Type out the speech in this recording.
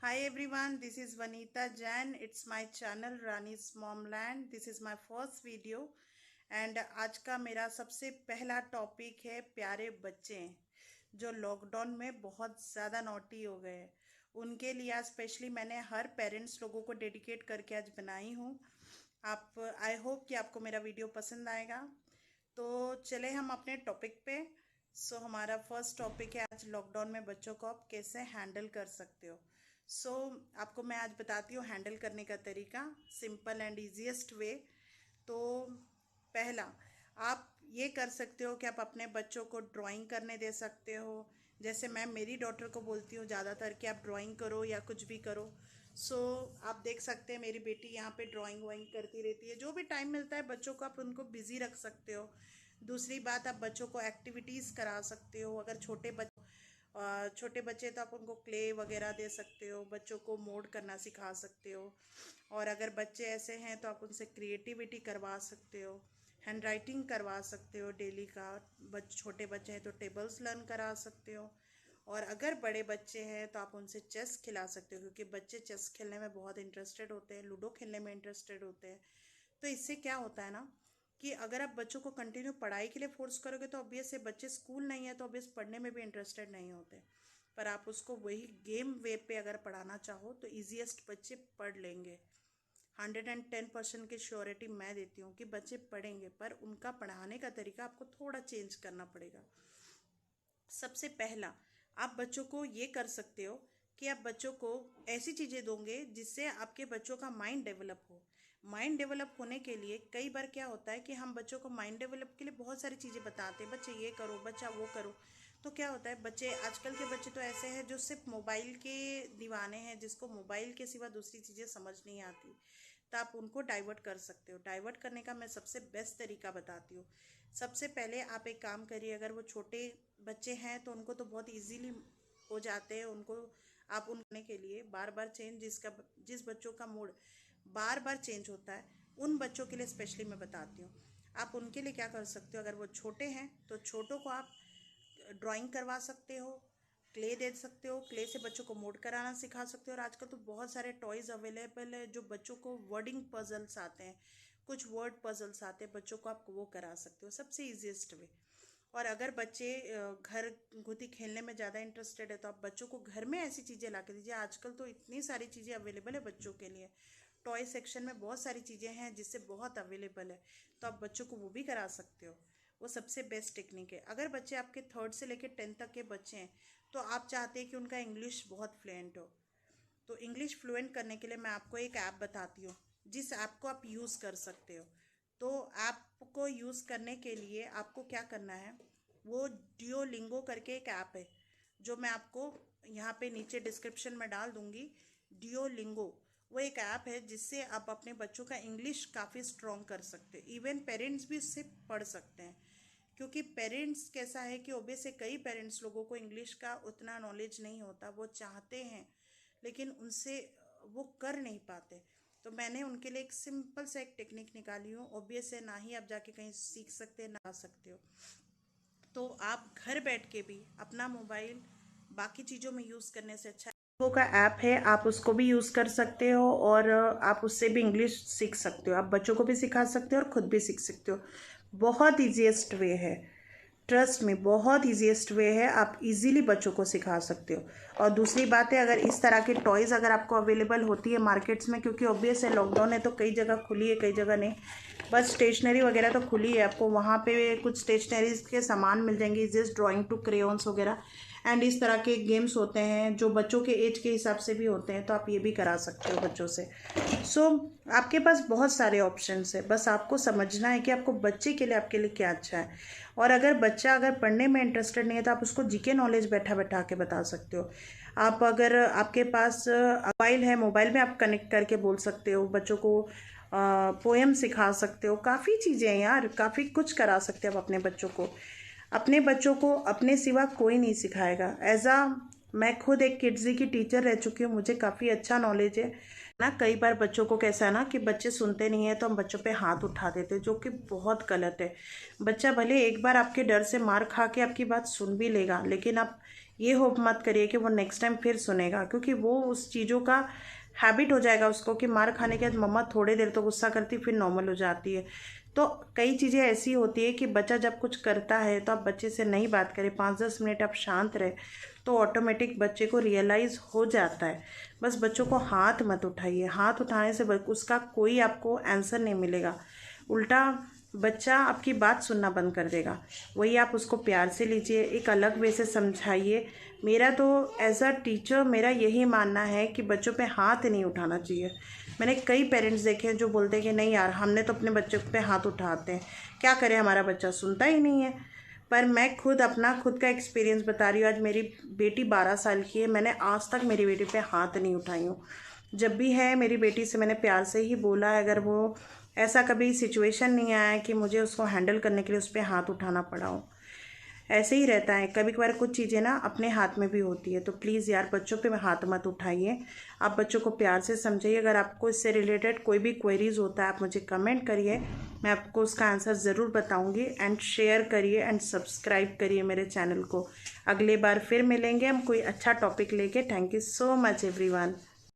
Hi everyone, this is Vanita Jain. It's my channel Rani's Momland. This is my first video and आज का मेरा सबसे पहला topic है प्यारे बच्चे जो लॉकडाउन में बहुत ज़्यादा नॉटी हो गए। उनके लिए आज स्पेशली मैंने हर पेरेंट्स लोगों को डेडिकेट करके आज बनाई हूँ। आप आई होप कि आपको मेरा वीडियो पसंद आएगा। तो चले हम अपने टॉपिक पे। हमारा फर्स्ट टॉपिक है आज लॉकडाउन में बच्चों को आप कैसे हैंडल कर सकते हो। आपको मैं आज बताती हूँ हैंडल करने का तरीका, सिंपल एंड इजीएस्ट वे। तो पहला, आप ये कर सकते हो कि आप अपने बच्चों को ड्राइंग करने दे सकते हो। जैसे मैं मेरी डॉटर को बोलती हूँ ज़्यादातर कि आप ड्राइंग करो या कुछ भी करो। सो आप देख सकते हैं मेरी बेटी यहाँ पे ड्राइंग वाइंग करती रहती है। जो भी टाइम मिलता है बच्चों को आप उनको बिजी रख सकते हो। दूसरी बात, आप बच्चों को एक्टिविटीज़ करा सकते हो। अगर छोटे बच्चे तो आप उनको क्ले वगैरह दे सकते हो, बच्चों को मोल्ड करना सिखा सकते हो। और अगर बच्चे ऐसे हैं तो आप उनसे क्रिएटिविटी करवा सकते हो, हैंड राइटिंग करवा सकते हो डेली का। छोटे बच्चे हैं तो टेबल्स लर्न करा सकते हो। और अगर बड़े बच्चे हैं तो आप उनसे चेस खिला सकते हो, क्योंकि बच्चे चेस खेलने में बहुत इंटरेस्टेड होते हैं, लूडो खेलने में इंटरेस्टेड होते हैं। तो इससे क्या होता है ना कि अगर आप बच्चों को कंटिन्यू पढ़ाई के लिए फोर्स करोगे तो ऑब्वियस है बच्चे, स्कूल नहीं है तो ऑब्वियस पढ़ने में भी इंटरेस्टेड नहीं होते। पर आप उसको वही गेम वे पे अगर पढ़ाना चाहो तो ईजीएस्ट बच्चे पढ़ लेंगे। 110% की श्योरिटी मैं देती हूँ कि बच्चे पढ़ेंगे, पर उनका पढ़ाने का तरीका आपको थोड़ा चेंज करना पड़ेगा। सबसे पहला, आप बच्चों को ये कर सकते हो कि आप बच्चों को ऐसी चीज़ें दोगे जिससे आपके बच्चों का माइंड डेवलप हो। माइंड डेवलप होने के लिए कई बार क्या होता है कि हम बच्चों को माइंड डेवलप के लिए बहुत सारी चीज़ें बताते हैं, बच्चे ये करो, बच्चा वो करो। तो क्या होता है, बच्चे, आजकल के बच्चे तो ऐसे हैं जो सिर्फ मोबाइल के दीवाने हैं, जिसको मोबाइल के सिवा दूसरी चीज़ें समझ नहीं आती। तो आप उनको डाइवर्ट कर सकते हो। डाइवर्ट करने का मैं सबसे बेस्ट तरीका बताती हूँ। सबसे पहले आप एक काम करिए, अगर वो छोटे बच्चे हैं तो उनको तो बहुत इजीली हो जाते हैं। उनको आप उनके के लिए बार बार चेंज, जिस बच्चों का मूड बार बार चेंज होता है उन बच्चों के लिए स्पेशली मैं बताती हूँ। आप उनके लिए क्या कर सकते हो, अगर वो छोटे हैं तो छोटों को आप ड्राइंग करवा सकते हो, क्ले दे सकते हो, क्ले से बच्चों को मोड कराना सिखा सकते हो। और आजकल तो बहुत सारे टॉयज़ अवेलेबल है जो बच्चों को वर्डिंग पजल्स आते हैं, कुछ वर्ड पजल्स आते हैं, बच्चों को आप वो करा सकते हो, सबसे ईजीएस्ट वे। और अगर बच्चे घर घुटी खेलने में ज़्यादा इंटरेस्टेड है तो आप बच्चों को घर में ऐसी चीज़ें ला के दीजिए। आजकल तो इतनी सारी चीज़ें अवेलेबल है बच्चों के लिए, टॉय सेक्शन में बहुत सारी चीज़ें हैं जिससे बहुत अवेलेबल है, तो आप बच्चों को वो भी करा सकते हो। वो सबसे बेस्ट टेक्निक है। अगर बच्चे आपके 3rd से लेकर 10th तक के बच्चे हैं तो आप चाहते हैं कि उनका इंग्लिश बहुत फ्लुएंट हो, तो इंग्लिश फ्लुएंट करने के लिए मैं आपको एक ऐप बताती हूँ जिस ऐप को आप यूज़ कर सकते हो। तो ऐप को यूज़ करने के लिए आपको क्या करना है, वो डियोलिंगो करके एक ऐप है जो मैं आपको यहाँ पे नीचे डिस्क्रिप्शन में डाल दूँगी। डियोलिंगो वो एक ऐप है जिससे आप अपने बच्चों का इंग्लिश काफ़ी स्ट्रॉन्ग कर सकते हैं। इवन पेरेंट्स भी उससे पढ़ सकते हैं, क्योंकि पेरेंट्स कैसा है कि ओबियस है कई पेरेंट्स लोगों को इंग्लिश का उतना नॉलेज नहीं होता, वो चाहते हैं लेकिन उनसे वो कर नहीं पाते। तो मैंने उनके लिए एक सिंपल सा एक टेक्निक निकाली हूँ। ऑब्वियस है ना ही आप जाके कहीं सीख सकते हैं ना आ सकते हो। तो आप घर बैठ के भी अपना मोबाइल बाकी चीज़ों में यूज़ करने से अच्छा वो का ऐप है, आप उसको भी यूज़ कर सकते हो और आप उससे भी इंग्लिश सीख सकते हो। आप बच्चों को भी सिखा सकते हो और ख़ुद भी सीख सकते हो। बहुत ईजीएस्ट वे है, ट्रस्ट में, बहुत ईजीएस्ट वे है। आप इजीली बच्चों को सिखा सकते हो। और दूसरी बात है, अगर इस तरह की टॉयज़ अगर आपको अवेलेबल होती है मार्केट्स में, क्योंकि ऑब्वियस है लॉकडाउन है तो कई जगह खुली है कई जगह नहीं, बस स्टेशनरी वगैरह तो खुली है, आपको वहाँ पे कुछ स्टेशनरीज के सामान मिल जाएंगे, जस्ट ड्राइंग टू क्रेयॉन्स वगैरह। एंड इस तरह के गेम्स होते हैं जो बच्चों के एज के हिसाब से भी होते हैं, तो आप ये भी करा सकते हो बच्चों से। आपके पास बहुत सारे ऑप्शंस है, बस आपको समझना है कि आपको बच्चे के लिए आपके लिए क्या अच्छा है। और अगर बच्चा अगर पढ़ने में इंटरेस्टेड नहीं है तो आप उसको जीके नॉलेज बैठा बैठा के बता सकते हो। आप अगर आपके पास मोबाइल है, मोबाइल में आप कनेक्ट करके बोल सकते हो बच्चों को, पोएम सिखा सकते हो, काफ़ी चीज़ें हैं यार, काफ़ी कुछ करा सकते हो आप अपने बच्चों को। अपने बच्चों को अपने सिवा कोई नहीं सिखाएगा। मैं खुद एक किड्जी की टीचर रह चुकी हूँ, मुझे काफ़ी अच्छा नॉलेज है ना। कई बार बच्चों को कैसा है ना कि बच्चे सुनते नहीं है तो हम बच्चों पे हाथ उठा देते हैं, जो कि बहुत गलत है। बच्चा भले एक बार आपके डर से मार खा के आपकी बात सुन भी लेगा, लेकिन आप ये होप मत करिए कि वो नेक्स्ट टाइम फिर सुनेगा, क्योंकि वो उस चीज़ों का हैबिट हो जाएगा उसको कि मार खाने के बाद मम्मा थोड़ी देर तो गुस्सा करती फिर नॉर्मल हो जाती है। तो कई चीज़ें ऐसी होती है कि बच्चा जब कुछ करता है तो आप बच्चे से नहीं बात करें, 5-10 मिनट आप शांत रहे तो ऑटोमेटिक बच्चे को रियलाइज़ हो जाता है। बस बच्चों को हाथ मत उठाइए, हाथ उठाने से उसका कोई आपको आंसर नहीं मिलेगा, उल्टा बच्चा आपकी बात सुनना बंद कर देगा। वही आप उसको प्यार से लीजिए, एक अलग वे से समझाइए। मेरा तो एज अ टीचर मेरा यही मानना है कि बच्चों पे हाथ नहीं उठाना चाहिए। मैंने कई पेरेंट्स देखे हैं जो बोलते हैं कि नहीं यार हमने तो अपने बच्चों पे हाथ उठाते हैं, क्या करें हमारा बच्चा सुनता ही नहीं है। पर मैं खुद का एक्सपीरियंस बता रही हूँ। आज मेरी बेटी 12 साल की है, मैंने आज तक मेरी बेटी पे हाथ नहीं उठाई हूँ। जब भी है मेरी बेटी से मैंने प्यार से ही बोला है। अगर वो ऐसा कभी सिचुएशन नहीं आया है कि मुझे उसको हैंडल करने के लिए उस पर हाथ उठाना पड़ा हो। ऐसे ही रहता है, कभी कभार कुछ चीज़ें ना अपने हाथ में भी होती है। तो प्लीज़ यार बच्चों पे हाथ मत उठाइए, आप बच्चों को प्यार से समझाइए। अगर आपको इससे रिलेटेड कोई भी क्वेरीज होता है आप मुझे कमेंट करिए, मैं आपको उसका आंसर ज़रूर बताऊंगी। एंड शेयर करिए एंड सब्सक्राइब करिए मेरे चैनल को। अगली बार फिर मिलेंगे हम कोई अच्छा टॉपिक लेके। Thank you so much everyone.